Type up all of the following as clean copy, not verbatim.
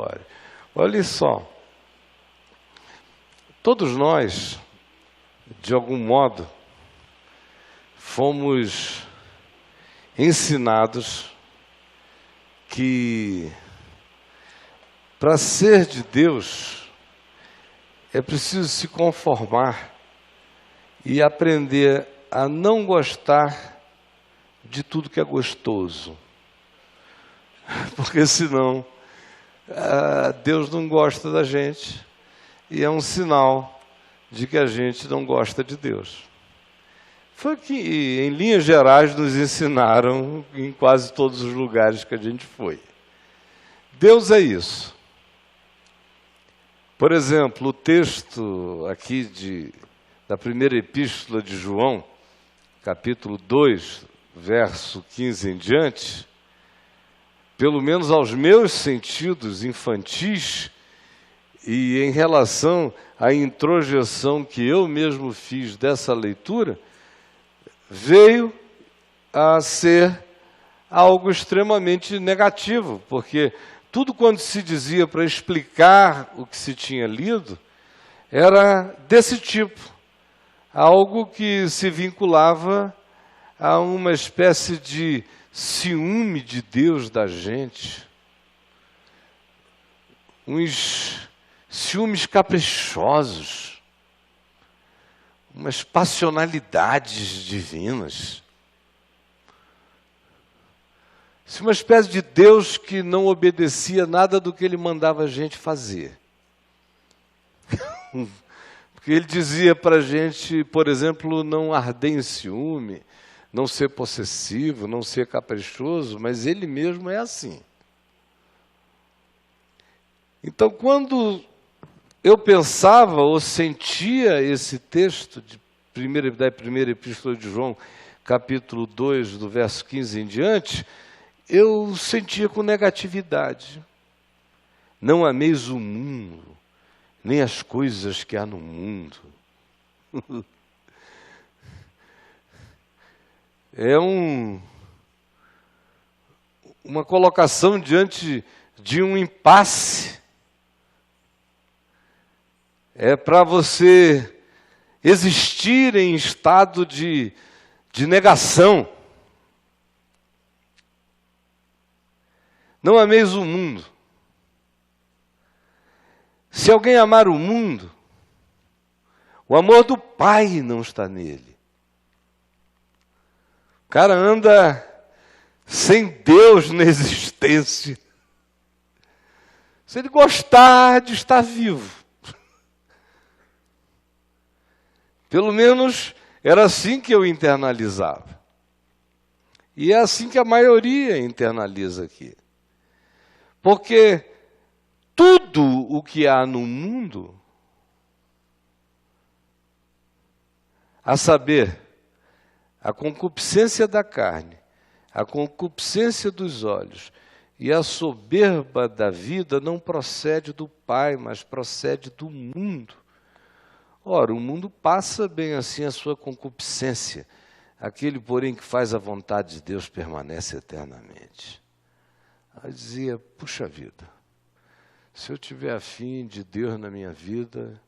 história. Olha só, todos nós, de algum modo, fomos ensinados que para ser de Deus é preciso se conformar e aprender a não gostar de tudo que é gostoso. Porque senão Deus não gosta da gente e é um sinal de que a gente não gosta de Deus. Foi que, em linhas gerais, nos ensinaram em quase todos os lugares que a gente foi. Deus é isso. Por exemplo, o texto aqui da primeira epístola de João, capítulo 2, verso 15 em diante, pelo menos aos meus sentidos infantis e em relação à introjeção que eu mesmo fiz dessa leitura, veio a ser algo extremamente negativo, porque tudo quando se dizia para explicar o que se tinha lido, era desse tipo, algo que se vinculava a uma espécie de ciúme de Deus da gente, uns ciúmes caprichosos, umas passionalidades divinas. Uma espécie de Deus que não obedecia nada do que ele mandava a gente fazer. Porque ele dizia para a gente, por exemplo, não arder em ciúme, não ser possessivo, não ser caprichoso, mas ele mesmo é assim. Então, quando eu pensava ou sentia esse texto da primeira epístola de João, capítulo 2, do verso 15 em diante, eu sentia com negatividade. Não ameis o mundo, nem as coisas que há no mundo. É uma colocação diante de um impasse. É para você existir em estado de negação. Não ameis o mundo. Se alguém amar o mundo, o amor do Pai não está nele. O cara anda sem Deus na existência. Se ele gostar de estar vivo. Pelo menos era assim que eu internalizava. E é assim que a maioria internaliza aqui. Porque tudo o que há no mundo, a saber, a concupiscência da carne, a concupiscência dos olhos e a soberba da vida não procede do Pai, mas procede do mundo. Ora, o mundo passa bem assim a sua concupiscência. Aquele, porém, que faz a vontade de Deus permanece eternamente. Aí dizia, puxa vida, se eu tiver afim de Deus na minha vida,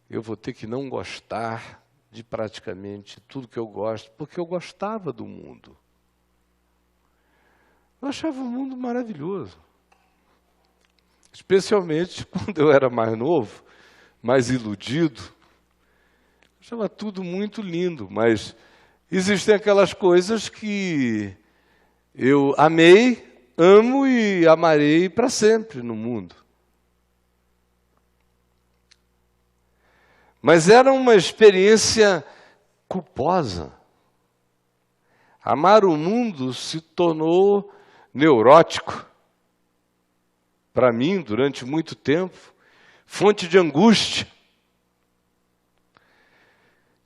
eu vou ter que não gostar de praticamente tudo que eu gosto, porque eu gostava do mundo. Eu achava o mundo maravilhoso. Especialmente quando eu era mais novo, mais iludido. Eu achava tudo muito lindo, mas existem aquelas coisas que eu amei, amo e amarei para sempre no mundo. Mas era uma experiência culposa. Amar o mundo se tornou neurótico. Para mim, durante muito tempo, fonte de angústia,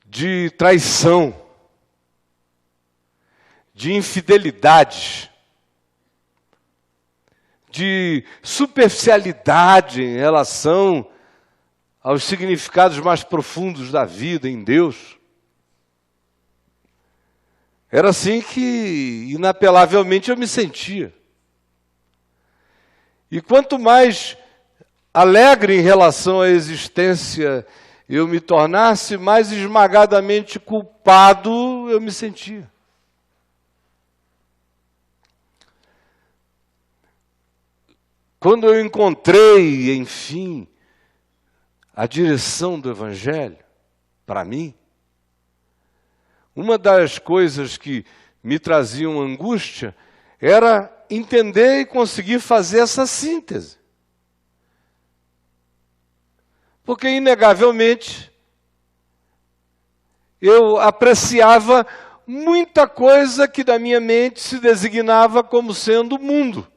de traição, de infidelidade, de superficialidade em relação aos significados mais profundos da vida em Deus. Era assim que, inapelavelmente, eu me sentia. E quanto mais alegre em relação à existência eu me tornasse, mais esmagadamente culpado eu me sentia. Quando eu encontrei, enfim, a direção do Evangelho, para mim, uma das coisas que me traziam angústia era entender e conseguir fazer essa síntese. Porque, inegavelmente, eu apreciava muita coisa que da minha mente se designava como sendo mundo.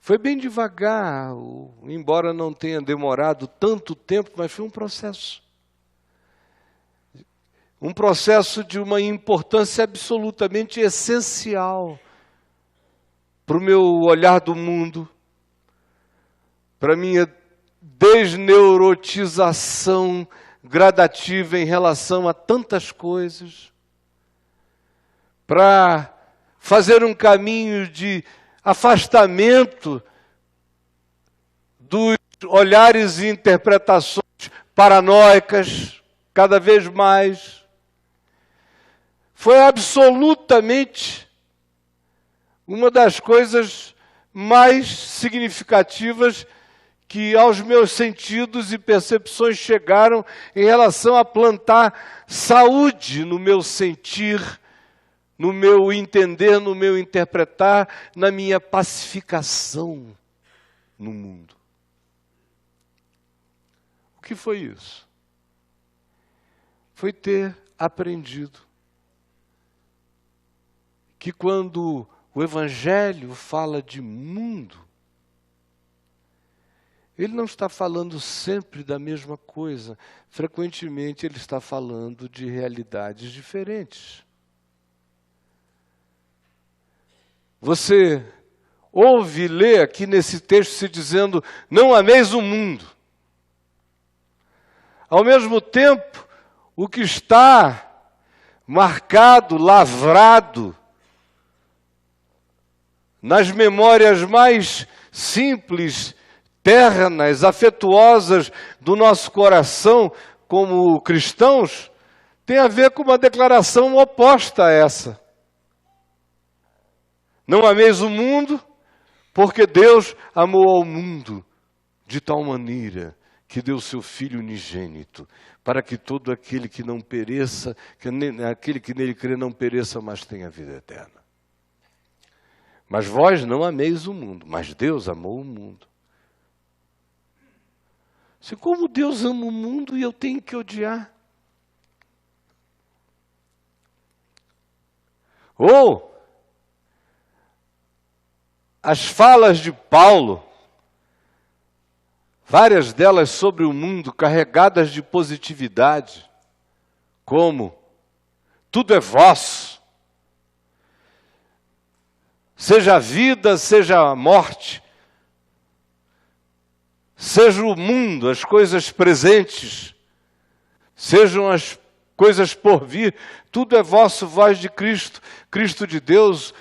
Foi bem devagar, embora não tenha demorado tanto tempo, mas foi um processo. Um processo de uma importância absolutamente essencial para o meu olhar do mundo, para a minha desneurotização gradativa em relação a tantas coisas, para fazer um caminho de afastamento dos olhares e interpretações paranoicas, cada vez mais. Foi absolutamente uma das coisas mais significativas que aos meus sentidos e percepções chegaram em relação a plantar saúde no meu sentir, no meu entender, no meu interpretar, na minha pacificação no mundo. O que foi isso? Foi ter aprendido que quando o Evangelho fala de mundo, ele não está falando sempre da mesma coisa. Frequentemente ele está falando de realidades diferentes. Você ouve ler aqui nesse texto se dizendo, não ameis o mundo. Ao mesmo tempo, o que está marcado, lavrado, nas memórias mais simples, ternas, afetuosas do nosso coração como cristãos, tem a ver com uma declaração oposta a essa. Não ameis o mundo, porque Deus amou ao mundo de tal maneira que deu seu Filho unigênito, para que todo aquele que não pereça, aquele que nele crê não pereça, mas tenha vida eterna. Mas vós não ameis o mundo, mas Deus amou o mundo. Se como Deus ama o mundo e eu tenho que odiar? Ou as falas de Paulo, várias delas sobre o mundo, carregadas de positividade, como tudo é vosso, seja a vida, seja a morte, seja o mundo, as coisas presentes, sejam as coisas por vir, tudo é vosso, vós de Cristo, Cristo de Deus,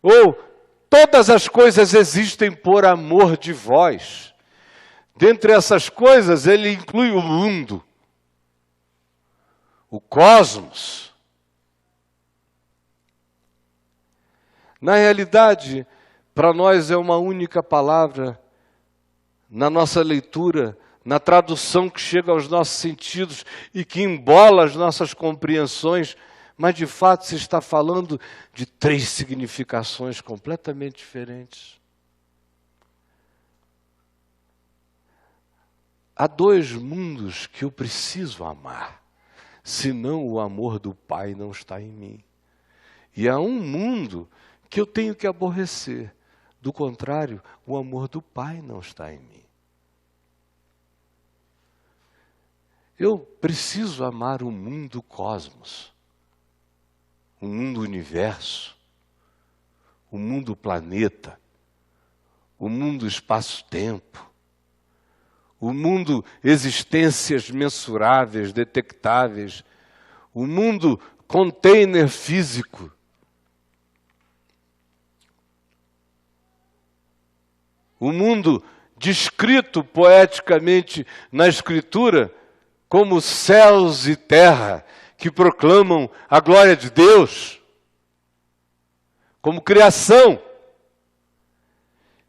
ou todas as coisas existem por amor de vós. Dentre essas coisas, ele inclui o mundo, o cosmos. Na realidade, para nós é uma única palavra, na nossa leitura, na tradução que chega aos nossos sentidos e que embola as nossas compreensões, mas de fato se está falando de 3 significações completamente diferentes. Há 2 mundos que eu preciso amar, senão o amor do Pai não está em mim. E há um mundo que eu tenho que aborrecer. Do contrário, o amor do Pai não está em mim. Eu preciso amar o mundo cosmos, o mundo universo, o mundo planeta, o mundo espaço-tempo, o mundo existências mensuráveis, detectáveis, o mundo container físico. O mundo descrito poeticamente na Escritura como céus e terra, que proclamam a glória de Deus, como criação,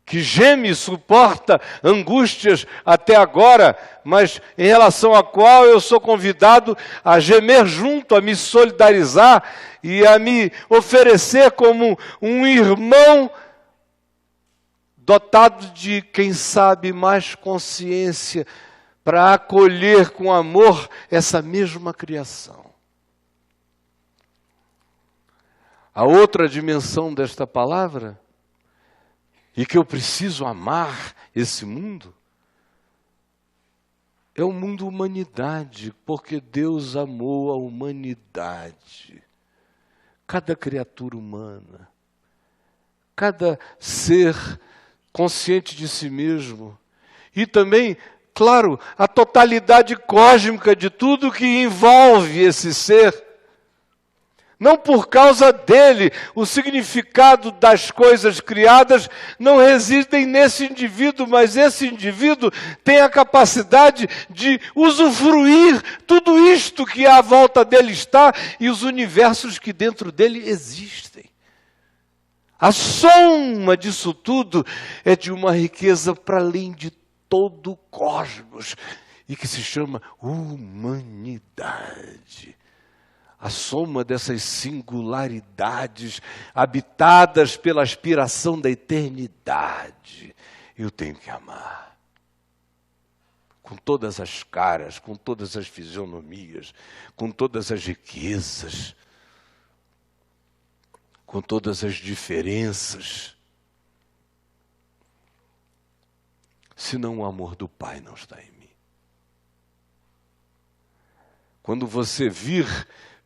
que geme e suporta angústias até agora, mas em relação à qual eu sou convidado a gemer junto, a me solidarizar e a me oferecer como um irmão dotado de, quem sabe, mais consciência para acolher com amor essa mesma criação. A outra dimensão desta palavra, e que eu preciso amar esse mundo, é o mundo humanidade, porque Deus amou a humanidade. Cada criatura humana, cada ser consciente de si mesmo, e também, claro, a totalidade cósmica de tudo que envolve esse ser. Não por causa dele, o significado das coisas criadas não residem nesse indivíduo, mas esse indivíduo tem a capacidade de usufruir tudo isto que à volta dele está e os universos que dentro dele existem. A soma disso tudo é de uma riqueza para além de todo o cosmos e que se chama humanidade. A soma dessas singularidades habitadas pela aspiração da eternidade, eu tenho que amar. Com todas as caras, com todas as fisionomias, com todas as riquezas, com todas as diferenças. Senão o amor do Pai não está em mim. Quando você vir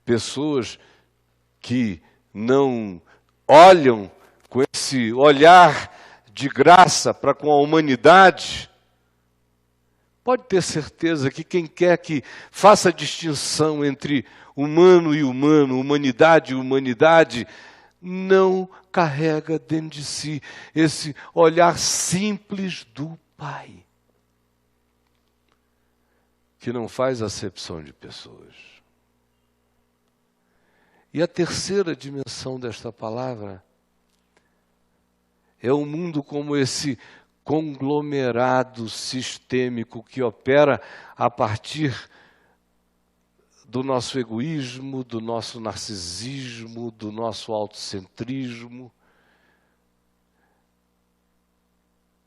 pessoas que não olham com esse olhar de graça para com a humanidade, pode ter certeza que quem quer que faça distinção entre humano e humano, humanidade e humanidade, não carrega dentro de si esse olhar simples do Pai, que não faz acepção de pessoas. E a terceira dimensão desta palavra é o mundo como esse conglomerado sistêmico que opera a partir do nosso egoísmo, do nosso narcisismo, do nosso autocentrismo.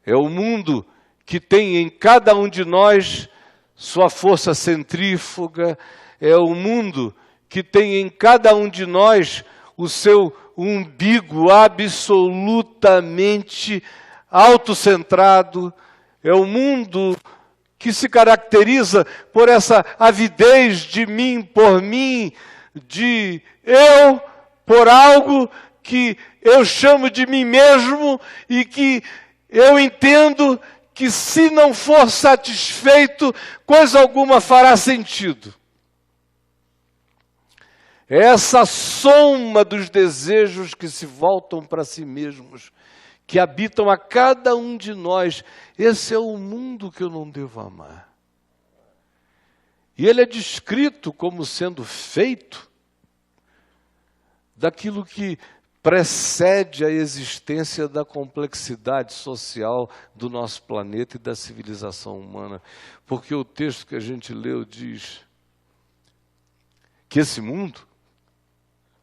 É o mundo que tem em cada um de nós sua força centrífuga, é o mundo que tem em cada um de nós o seu umbigo absolutamente autocentrado, é o mundo que se caracteriza por essa avidez de mim por mim, de eu por algo que eu chamo de mim mesmo e que eu entendo que se não for satisfeito, coisa alguma fará sentido. É essa soma dos desejos que se voltam para si mesmos, que habitam a cada um de nós. Esse é o mundo que eu não devo amar. E ele é descrito como sendo feito daquilo que precede a existência da complexidade social do nosso planeta e da civilização humana. Porque o texto que a gente leu diz que esse mundo,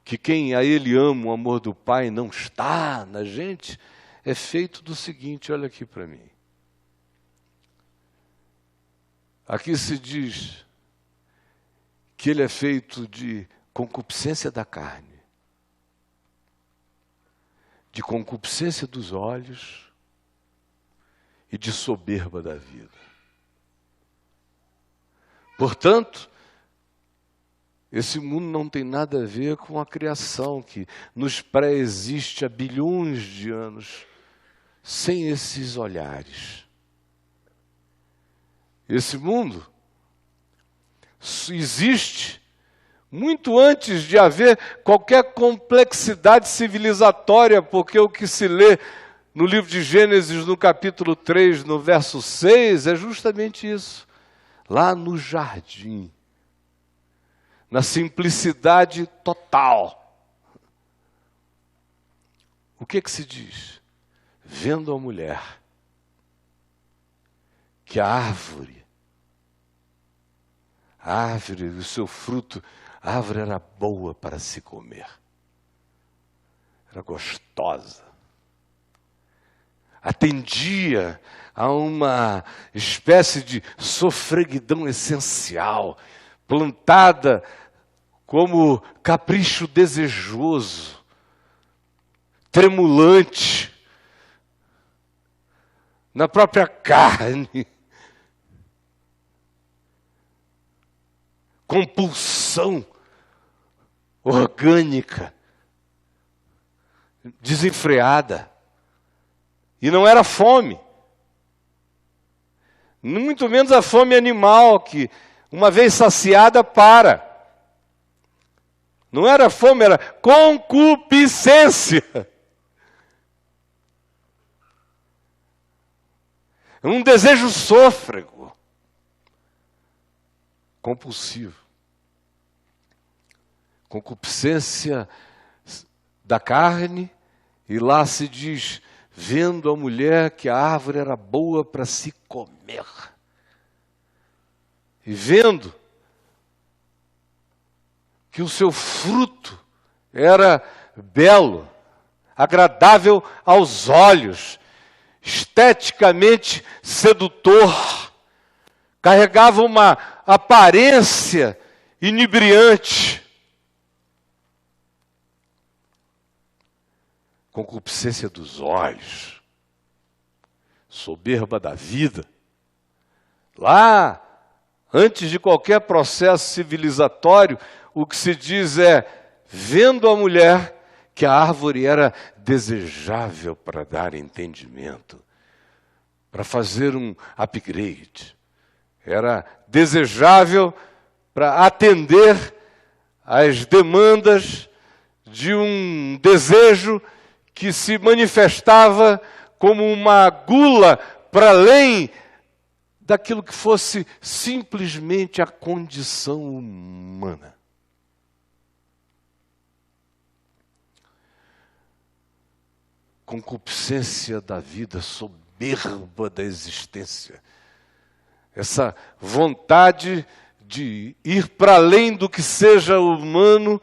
que quem a ele ama, o amor do Pai não está na gente, é feito do seguinte, olha aqui para mim. Aqui se diz que ele é feito de concupiscência da carne, de concupiscência dos olhos e de soberba da vida. Portanto, esse mundo não tem nada a ver com a criação que nos pré-existe há bilhões de anos, sem esses olhares. Esse mundo existe muito antes de haver qualquer complexidade civilizatória, porque o que se lê no livro de Gênesis, no capítulo 3, no verso 6, é justamente isso. Lá no jardim, na simplicidade total. O que se diz? Vendo a mulher que a árvore, o seu fruto, a árvore era boa para se comer. Era gostosa. Atendia a uma espécie de sofreguidão essencial, plantada como capricho desejoso, tremulante, na própria carne, compulsão orgânica, desenfreada. E não era fome, muito menos a fome animal, que uma vez saciada para. Não era fome, era concupiscência. Um desejo sôfrego, compulsivo. Concupiscência da carne, e lá se diz, vendo a mulher que a árvore era boa para se comer. E vendo que o seu fruto era belo, agradável aos olhos, esteticamente sedutor, carregava uma aparência inebriante. Concupiscência dos olhos, soberba da vida. Lá, antes de qualquer processo civilizatório, o que se diz é, vendo a mulher, que a árvore era desejável para dar entendimento, para fazer um upgrade. Era desejável para atender às demandas de um desejo que se manifestava como uma gula para além daquilo que fosse simplesmente a condição humana. Concupiscência da vida, soberba da existência. Essa vontade de ir para além do que seja humano,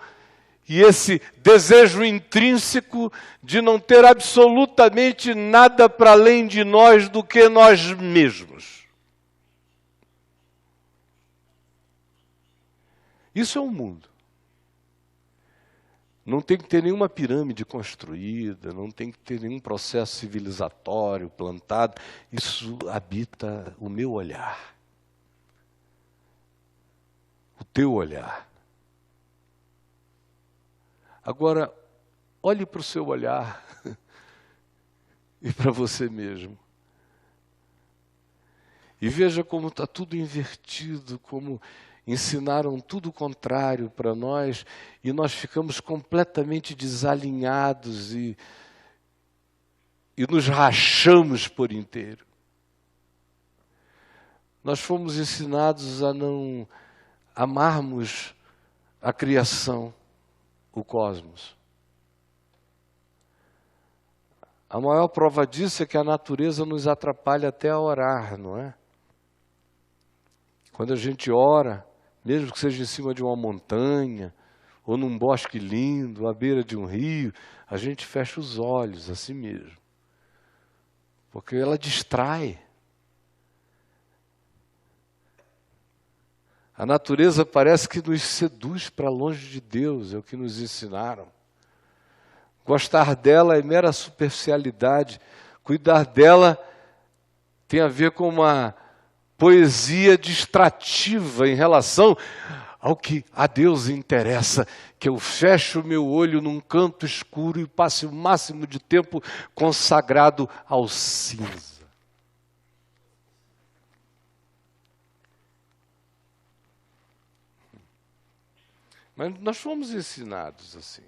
e esse desejo intrínseco de não ter absolutamente nada para além de nós do que nós mesmos. Isso é o mundo. Não tem que ter nenhuma pirâmide construída, não tem que ter nenhum processo civilizatório plantado. Isso habita o meu olhar. O teu olhar. Agora, olhe para o seu olhar e para você mesmo. E veja como está tudo invertido, como ensinaram tudo o contrário para nós, e nós ficamos completamente desalinhados e nos rachamos por inteiro. Nós fomos ensinados a não amarmos a criação, o cosmos. A maior prova disso é que a natureza nos atrapalha até a orar, não é? Quando a gente ora, mesmo que seja em cima de uma montanha, ou num bosque lindo, à beira de um rio, a gente fecha os olhos a si mesmo. Porque ela distrai. A natureza parece que nos seduz para longe de Deus, é o que nos ensinaram. Gostar dela é mera superficialidade. Cuidar dela tem a ver com uma poesia distrativa em relação ao que a Deus interessa, que eu feche o meu olho num canto escuro e passe o máximo de tempo consagrado ao cinza. Mas nós fomos ensinados assim.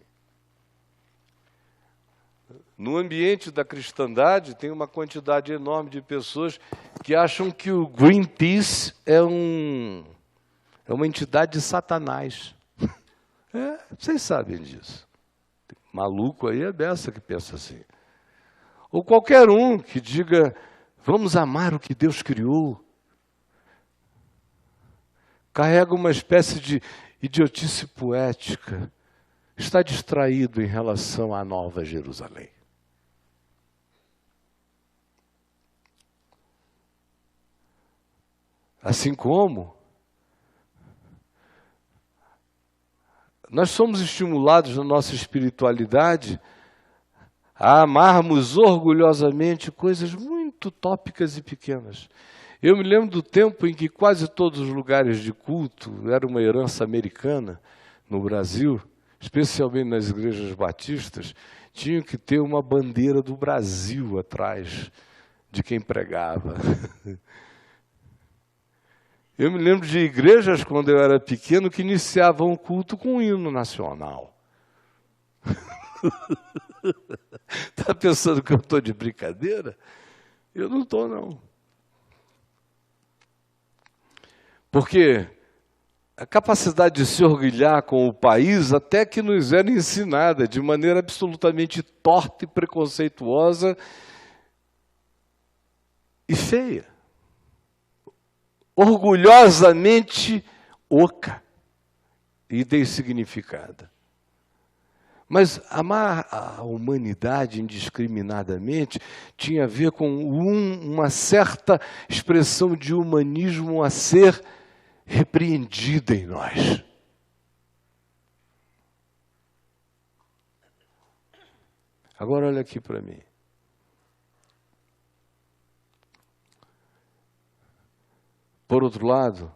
No ambiente da cristandade, tem uma quantidade enorme de pessoas que acham que o Greenpeace é uma entidade de Satanás. Vocês sabem disso. Tem maluco aí é dessa que pensa assim. Ou qualquer um que diga, vamos amar o que Deus criou. Carrega uma espécie de idiotice poética. Está distraído em relação à Nova Jerusalém. Assim como nós somos estimulados na nossa espiritualidade a amarmos orgulhosamente coisas muito utópicas e pequenas. Eu me lembro do tempo em que quase todos os lugares de culto, era uma herança americana no Brasil, especialmente nas igrejas batistas, tinham que ter uma bandeira do Brasil atrás de quem pregava. Eu me lembro de igrejas, quando eu era pequeno, que iniciavam o culto com um hino nacional. Está pensando que eu estou de brincadeira? Eu não estou, não. Porque a capacidade de se orgulhar com o país até que nos era ensinada de maneira absolutamente torta e preconceituosa e feia. Orgulhosamente oca e dessignificada. Mas amar a humanidade indiscriminadamente tinha a ver com uma certa expressão de humanismo a ser repreendida em nós. Agora olha aqui para mim. Por outro lado,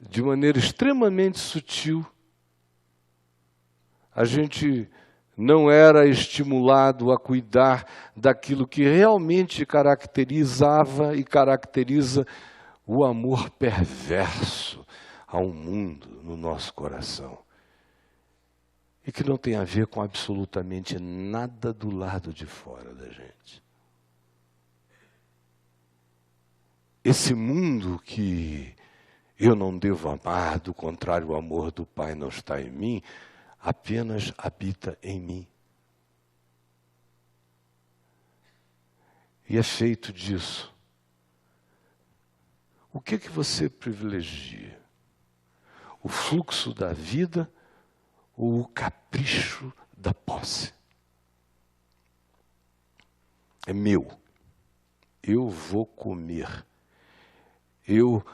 de maneira extremamente sutil, a gente não era estimulado a cuidar daquilo que realmente caracterizava e caracteriza o amor perverso ao mundo no nosso coração. E que não tem a ver com absolutamente nada do lado de fora da gente. Esse mundo que eu não devo amar, do contrário, o amor do Pai não está em mim, apenas habita em mim. E é feito disso. O que você privilegia? O fluxo da vida ou o capricho da posse? É meu. Eu vou comer. Eu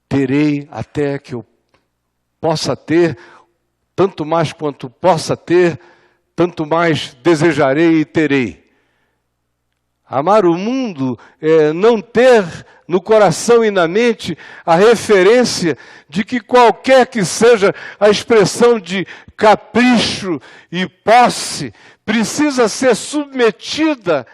terei até que eu possa ter, tanto mais quanto possa ter, tanto mais desejarei e terei. Amar o mundo é não ter no coração e na mente a referência de que qualquer que seja a expressão de capricho e posse precisa ser submetida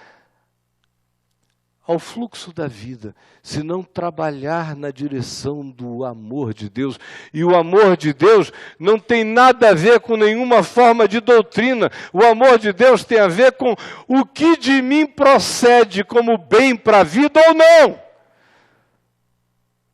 ao fluxo da vida, se não trabalhar na direção do amor de Deus. E o amor de Deus não tem nada a ver com nenhuma forma de doutrina. O amor de Deus tem a ver com o que de mim procede como bem para a vida ou não.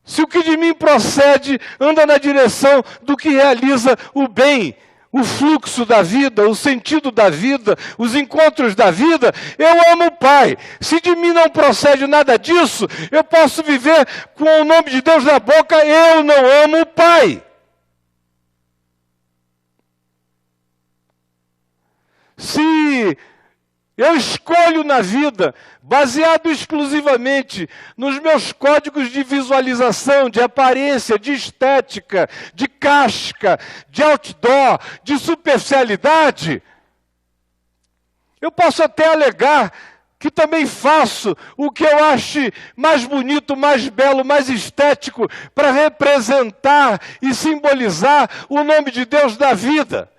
Se o que de mim procede anda na direção do que realiza o bem, o fluxo da vida, o sentido da vida, os encontros da vida, eu amo o Pai. Se de mim não procede nada disso, eu posso viver com o nome de Deus na boca, eu não amo o Pai. Se eu escolho na vida, baseado exclusivamente nos meus códigos de visualização, de aparência, de estética, de casca, de outdoor, de superficialidade, eu posso até alegar que também faço o que eu ache mais bonito, mais belo, mais estético, para representar e simbolizar o nome de Deus da vida.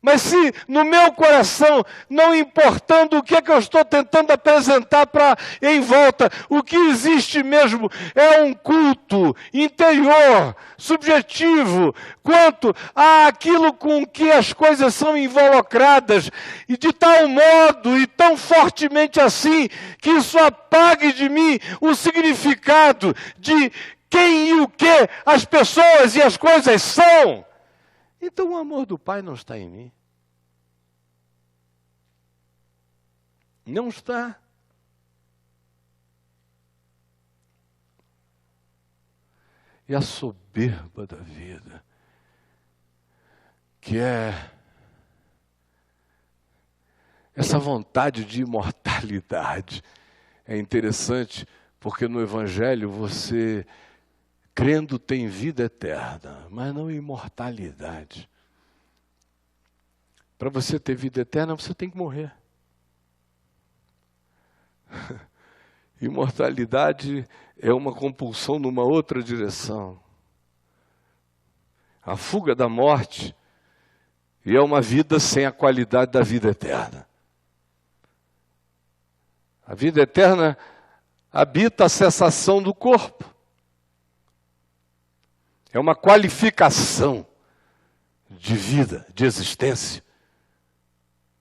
Mas se no meu coração, não importando o que é que eu estou tentando apresentar em volta, o que existe mesmo é um culto interior, subjetivo, quanto àquilo com que as coisas são involucradas, e de tal modo e tão fortemente assim, que isso apague de mim o significado de quem e o que as pessoas e as coisas são. Então o amor do Pai não está em mim. Não está. E a soberba da vida, que é essa vontade de imortalidade, é interessante, porque no Evangelho você, crendo, tem vida eterna, mas não imortalidade. Para você ter vida eterna, você tem que morrer. Imortalidade é uma compulsão numa outra direção. A fuga da morte, e é uma vida sem a qualidade da vida eterna. A vida eterna habita a cessação do corpo. É uma qualificação de vida, de existência.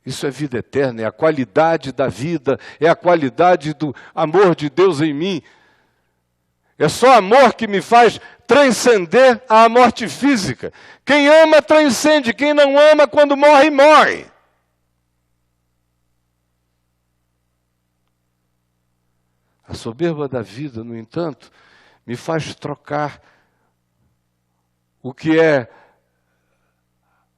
Isso é vida eterna, é a qualidade da vida, é a qualidade do amor de Deus em mim. É só amor que me faz transcender a morte física. Quem ama, transcende. Quem não ama, quando morre, morre. A soberba da vida, no entanto, me faz trocar o que é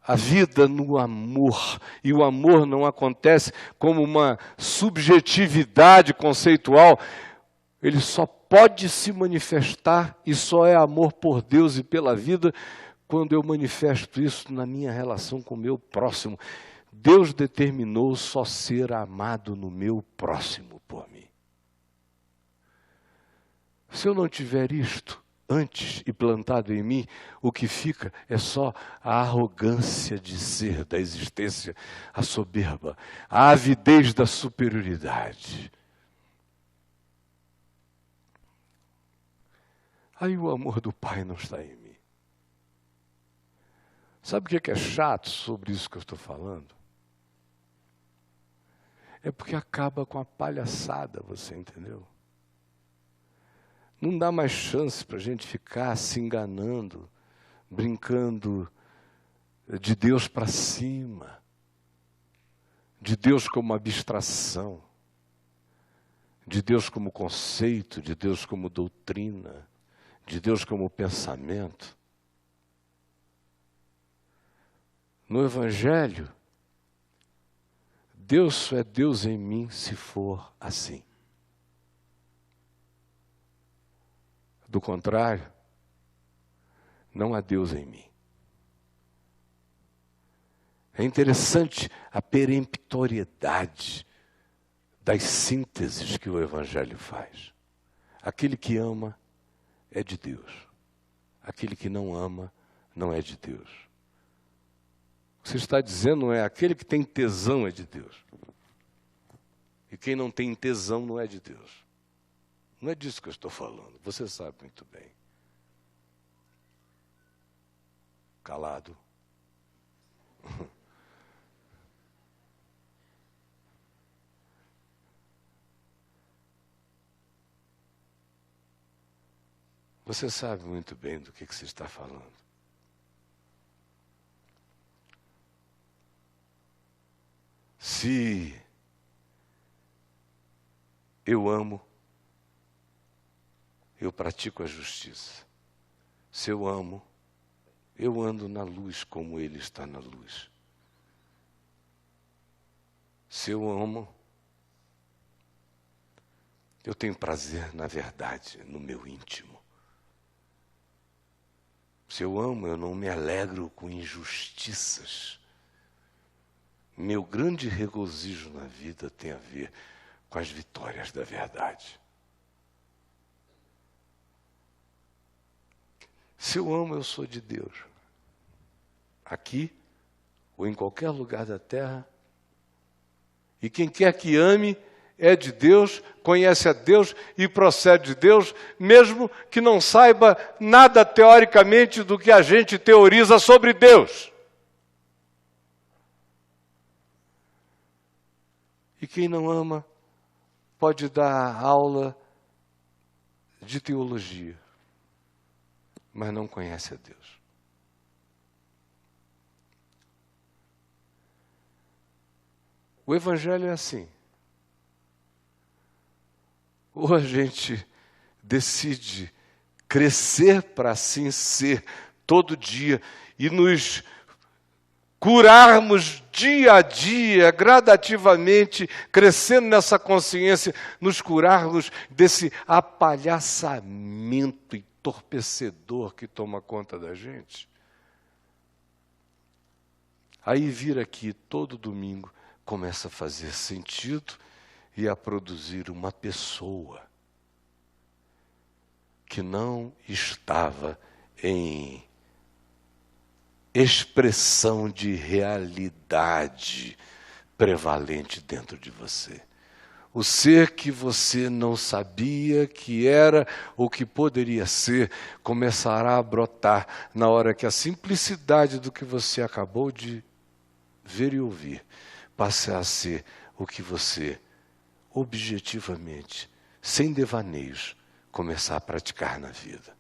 a vida no amor. E o amor não acontece como uma subjetividade conceitual. Ele só pode se manifestar e só é amor por Deus e pela vida quando eu manifesto isso na minha relação com o meu próximo. Deus determinou só ser amado no meu próximo por mim. Se eu não tiver isto antes e plantado em mim, o que fica é só a arrogância de ser, da existência, a soberba, a avidez da superioridade. Aí o amor do Pai não está em mim. Sabe o que é chato sobre isso que eu estou falando? É porque acaba com a palhaçada, você entendeu? Não dá mais chance para a gente ficar se enganando, brincando de Deus para cima, de Deus como abstração, de Deus como conceito, de Deus como doutrina, de Deus como pensamento. No Evangelho, Deus só é Deus em mim se for assim. Do contrário, não há Deus em mim. É interessante a peremptoriedade das sínteses que o Evangelho faz. Aquele que ama é de Deus. Aquele que não ama não é de Deus. O que você está dizendo não é aquele que tem tesão é de Deus. E quem não tem tesão não é de Deus. Não é disso que eu estou falando, você sabe muito bem. Calado. Você sabe muito bem do que você está falando. Se eu amo, eu pratico a justiça. Se eu amo, eu ando na luz como Ele está na luz. Se eu amo, eu tenho prazer na verdade, no meu íntimo. Se eu amo, eu não me alegro com injustiças. Meu grande regozijo na vida tem a ver com as vitórias da verdade. Se eu amo, eu sou de Deus. Aqui ou em qualquer lugar da terra. E quem quer que ame é de Deus, conhece a Deus e procede de Deus, mesmo que não saiba nada teoricamente do que a gente teoriza sobre Deus. E quem não ama pode dar aula de teologia, mas não conhece a Deus. O Evangelho é assim. Ou a gente decide crescer para assim ser todo dia e nos curarmos dia a dia, gradativamente, crescendo nessa consciência, nos curarmos desse apalhaçamento entorpecedor que toma conta da gente. Aí vir aqui todo domingo começa a fazer sentido e a produzir uma pessoa que não estava em expressão de realidade prevalente dentro de você. O ser que você não sabia que era ou que poderia ser, começará a brotar na hora que a simplicidade do que você acabou de ver e ouvir passe a ser o que você, objetivamente, sem devaneios, começar a praticar na vida.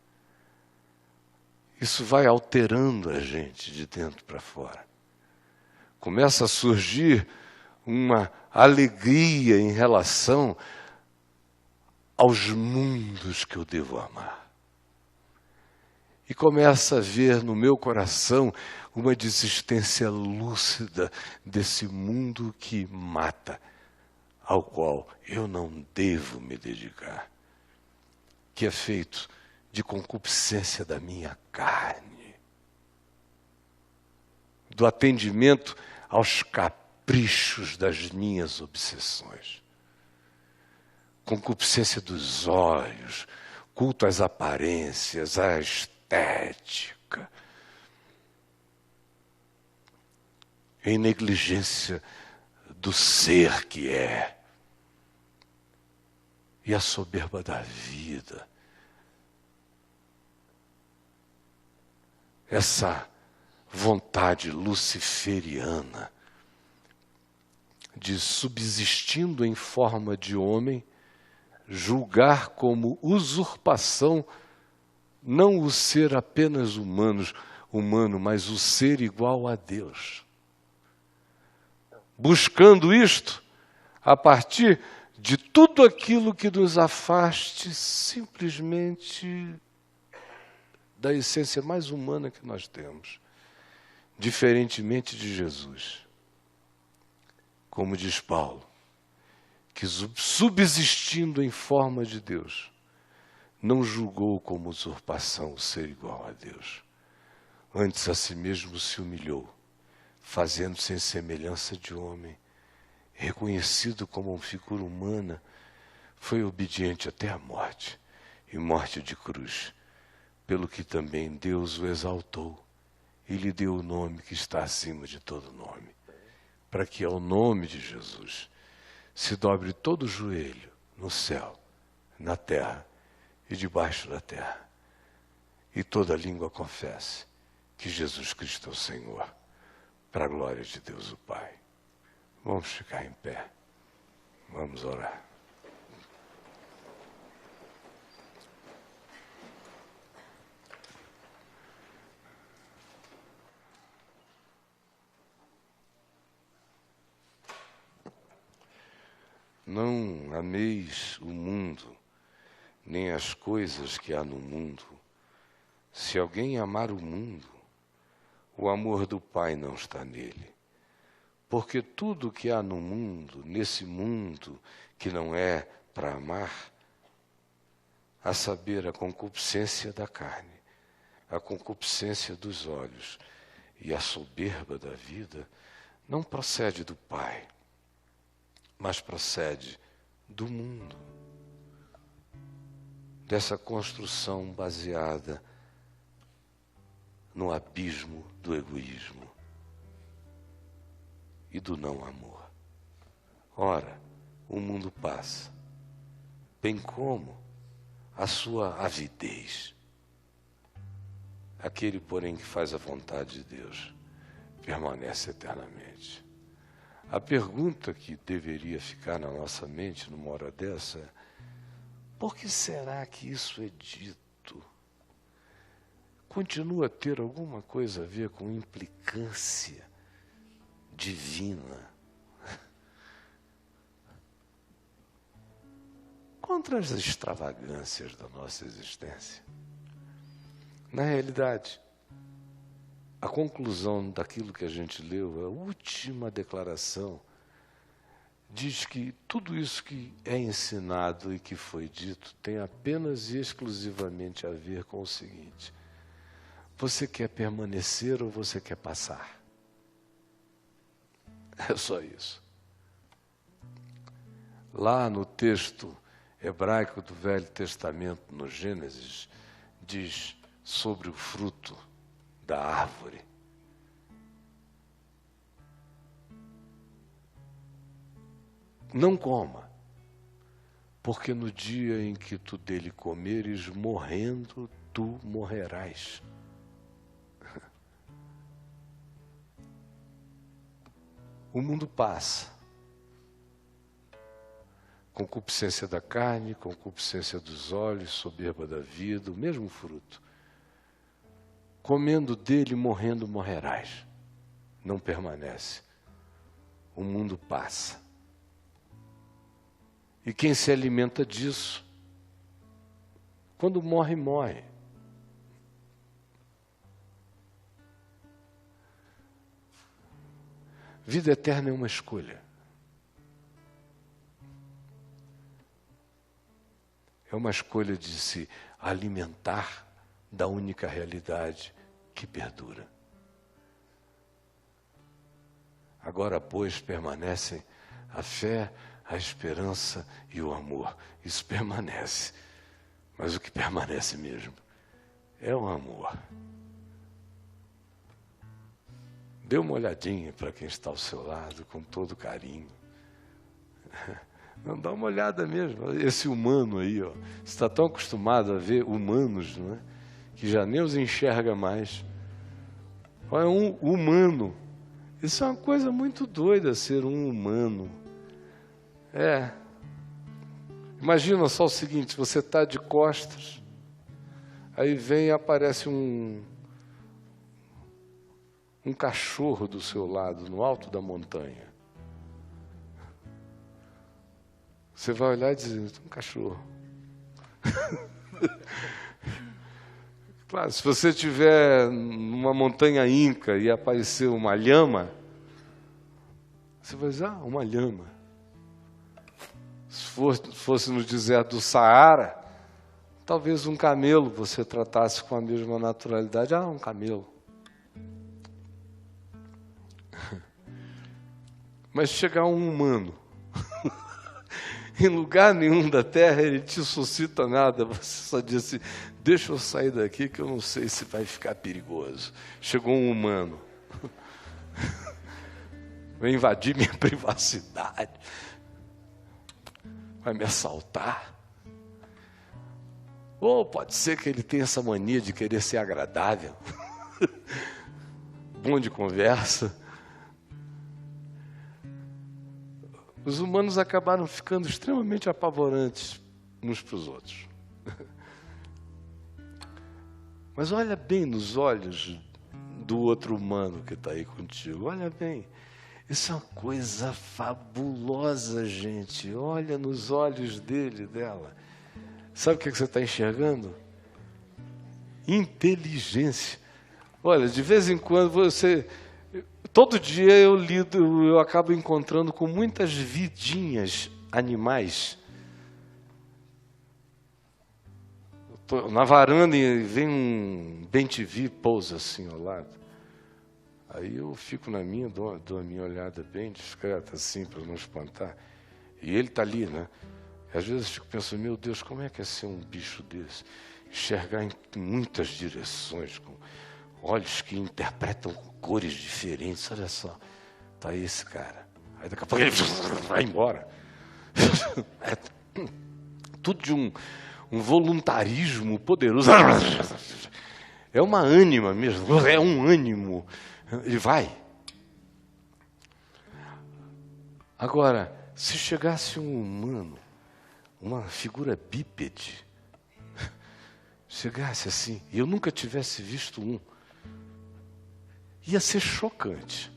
Isso vai alterando a gente de dentro para fora. Começa a surgir uma alegria em relação aos mundos que eu devo amar. E começa a ver no meu coração uma desistência lúcida desse mundo que mata, ao qual eu não devo me dedicar, que é feito de concupiscência da minha carne, do atendimento aos caprichos das minhas obsessões, concupiscência dos olhos, culto às aparências, à estética, em negligência do ser que é, e a soberba da vida. Essa vontade luciferiana de, subsistindo em forma de homem, julgar como usurpação não o ser apenas humano, mas o ser igual a Deus. Buscando isto a partir de tudo aquilo que nos afaste simplesmente da essência mais humana que nós temos, diferentemente de Jesus. Como diz Paulo, que subsistindo em forma de Deus, não julgou como usurpação o ser igual a Deus. Antes a si mesmo se humilhou, fazendo-se em semelhança de homem, reconhecido como uma figura humana, foi obediente até a morte, e morte de cruz, pelo que também Deus o exaltou e lhe deu o nome que está acima de todo nome, para que ao nome de Jesus se dobre todo o joelho no céu, na terra e debaixo da terra, e toda língua confesse que Jesus Cristo é o Senhor, para a glória de Deus o Pai. Vamos ficar em pé, vamos orar. Não ameis o mundo, nem as coisas que há no mundo. Se alguém amar o mundo, o amor do Pai não está nele. Porque tudo que há no mundo, nesse mundo que não é para amar, a saber, a concupiscência da carne, a concupiscência dos olhos e a soberba da vida, não procede do Pai, mas procede do mundo, dessa construção baseada no abismo do egoísmo. e do não amor. Ora, o mundo passa, bem como a sua avidez. Aquele, porém, que faz a vontade de Deus permanece eternamente. A pergunta que deveria ficar na nossa mente numa hora dessa é: por que será que isso é dito? Continua a ter alguma coisa a ver com implicância divina contra as extravagâncias da nossa existência. Na realidade, a conclusão daquilo que a gente leu, a última declaração, diz que tudo isso que é ensinado e que foi dito tem apenas e exclusivamente a ver com o seguinte: você quer permanecer ou você quer passar? É só isso. Lá no texto hebraico do Velho Testamento, no Gênesis, diz sobre o fruto da árvore. Não coma, porque no dia em que tu dele comeres, morrendo, tu morrerás. O mundo passa. Concupiscência da carne, concupiscência dos olhos, soberba da vida, o mesmo fruto. Comendo dele, morrendo, morrerás. Não permanece. O mundo passa. E quem se alimenta disso, quando morre, morre. Vida eterna é uma escolha. É uma escolha de se alimentar da única realidade que perdura. Agora, pois, permanecem a fé, a esperança e o amor. Isso permanece. Mas o que permanece mesmo é o amor. Dê uma olhadinha para quem está ao seu lado, com todo carinho. Não, dá uma olhada mesmo. Esse humano aí, ó, você está tão acostumado a ver humanos, não é? Que já nem os enxerga mais. Olha, um humano. Isso é uma coisa muito doida, ser um humano. É. Imagina só o seguinte: você está de costas, aí vem e aparece um cachorro do seu lado, no alto da montanha. Você vai olhar e dizer: um cachorro. Claro, se você estiver numa montanha inca e aparecer uma lhama, você vai dizer: ah, uma lhama. Se fosse no deserto do Saara, talvez um camelo você tratasse com a mesma naturalidade. Ah, um camelo. Mas chegar um humano, em lugar nenhum da terra ele te suscita nada, você só diz assim: deixa eu sair daqui que eu não sei se vai ficar perigoso. Chegou um humano, vai invadir minha privacidade, vai me assaltar. Ou pode ser que ele tenha essa mania de querer ser agradável, bom de conversa. Os humanos acabaram ficando extremamente apavorantes uns para os outros. Mas olha bem nos olhos do outro humano que está aí contigo. Olha bem. Isso é uma coisa fabulosa, gente. Olha nos olhos dele, dela. Sabe o que você está enxergando? Inteligência. Olha, de vez em quando você... Todo dia eu acabo encontrando com muitas vidinhas animais. Estou na varanda e vem um bem-te-vi, pousa assim ao lado. Aí eu fico na minha, dou a minha olhada bem discreta assim, para não espantar. E ele está ali, né? E às vezes eu fico pensando: meu Deus, como é que é ser um bicho desse? Enxergar em muitas direções, com olhos que interpretam cores diferentes, olha só. tá aí esse cara. Aí daqui a pouco ele vai embora. É tudo de um voluntarismo poderoso. É uma ânima mesmo, é um ânimo. Ele vai. Agora, se chegasse um humano, uma figura bípede, chegasse assim, e eu nunca tivesse visto um, ia ser chocante.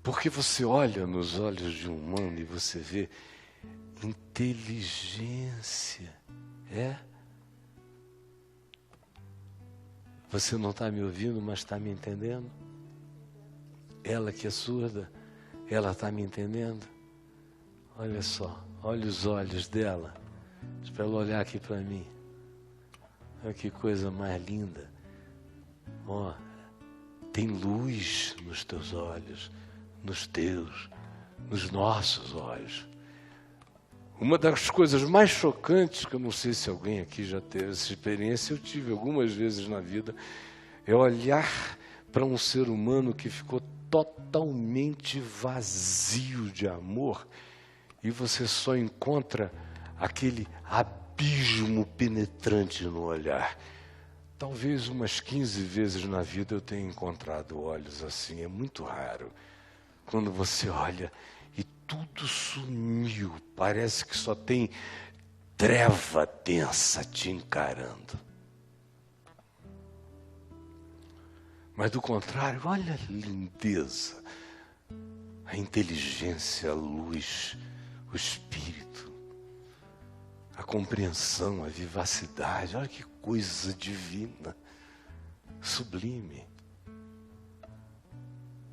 Porque você olha nos olhos de um humano e você vê inteligência. Você não está me ouvindo, mas está me entendendo? Ela que é surda, ela está me entendendo? Olha só, olha os olhos dela. Espera ela olhar aqui para mim. Olha que coisa mais linda. Ó, tem luz nos teus olhos, nos teus, nos nossos olhos. Uma das coisas mais chocantes, que eu não sei se alguém aqui já teve essa experiência, eu tive algumas vezes na vida, é olhar para um ser humano que ficou totalmente vazio de amor e você só encontra aquele abismo penetrante no olhar. Talvez umas 15 vezes na vida eu tenha encontrado olhos assim, é muito raro. Quando você olha e tudo sumiu, parece que só tem treva densa te encarando. Mas do contrário, olha a lindeza, a inteligência, a luz, o espírito, a compreensão, a vivacidade. Olha que coisa divina, sublime.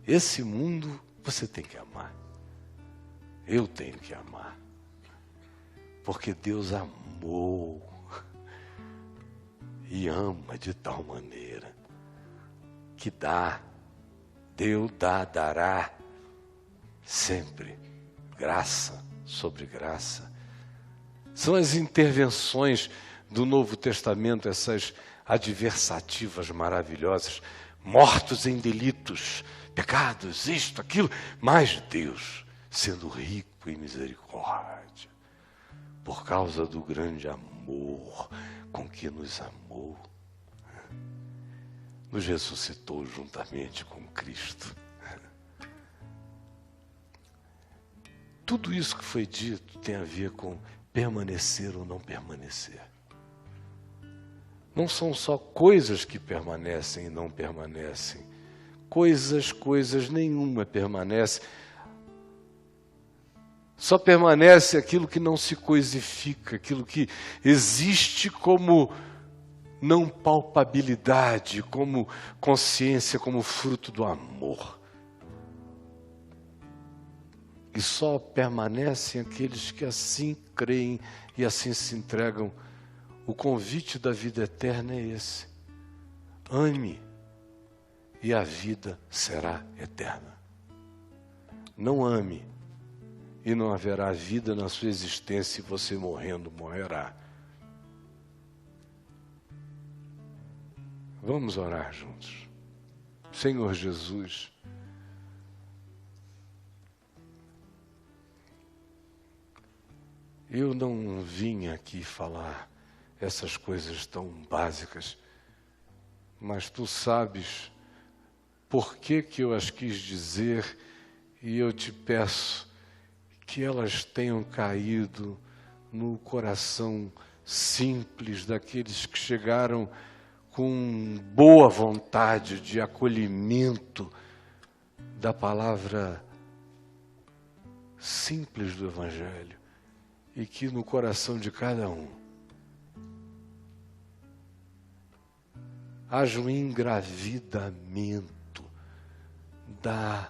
Esse mundo você tem que amar. Eu tenho que amar. Porque Deus amou e ama de tal maneira que Deus dará sempre graça sobre graça. São as intervenções do Novo Testamento, essas adversativas maravilhosas, mortos em delitos, pecados, isto, aquilo, mas Deus, sendo rico em misericórdia, por causa do grande amor com que nos amou, nos ressuscitou juntamente com Cristo. Tudo isso que foi dito tem a ver com permanecer ou não permanecer. Não são só coisas que permanecem e não permanecem. Coisas nenhuma permanece. Só permanece aquilo que não se coisifica, aquilo que existe como não palpabilidade, como consciência, como fruto do amor. E só permanecem aqueles que assim creem e assim se entregam. O convite da vida eterna é esse. Ame e a vida será eterna. Não ame e não haverá vida na sua existência e você morrendo morrerá. Vamos orar juntos. Senhor Jesus, eu não vim aqui falar essas coisas tão básicas, mas Tu sabes por que eu as quis dizer e eu te peço que elas tenham caído no coração simples daqueles que chegaram com boa vontade de acolhimento da palavra simples do Evangelho e que no coração de cada um haja um engravidamento da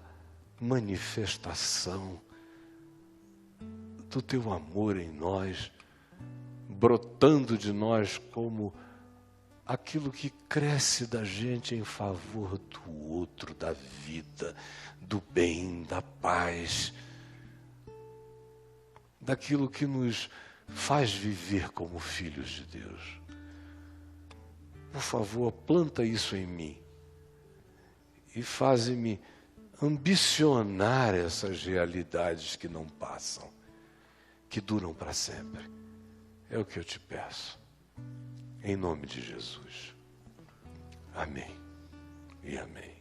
manifestação do Teu amor em nós, brotando de nós como aquilo que cresce da gente em favor do outro, da vida, do bem, da paz, daquilo que nos faz viver como filhos de Deus. Por favor, planta isso em mim e faze-me ambicionar essas realidades que não passam, que duram para sempre. É o que eu te peço, em nome de Jesus. Amém e amém.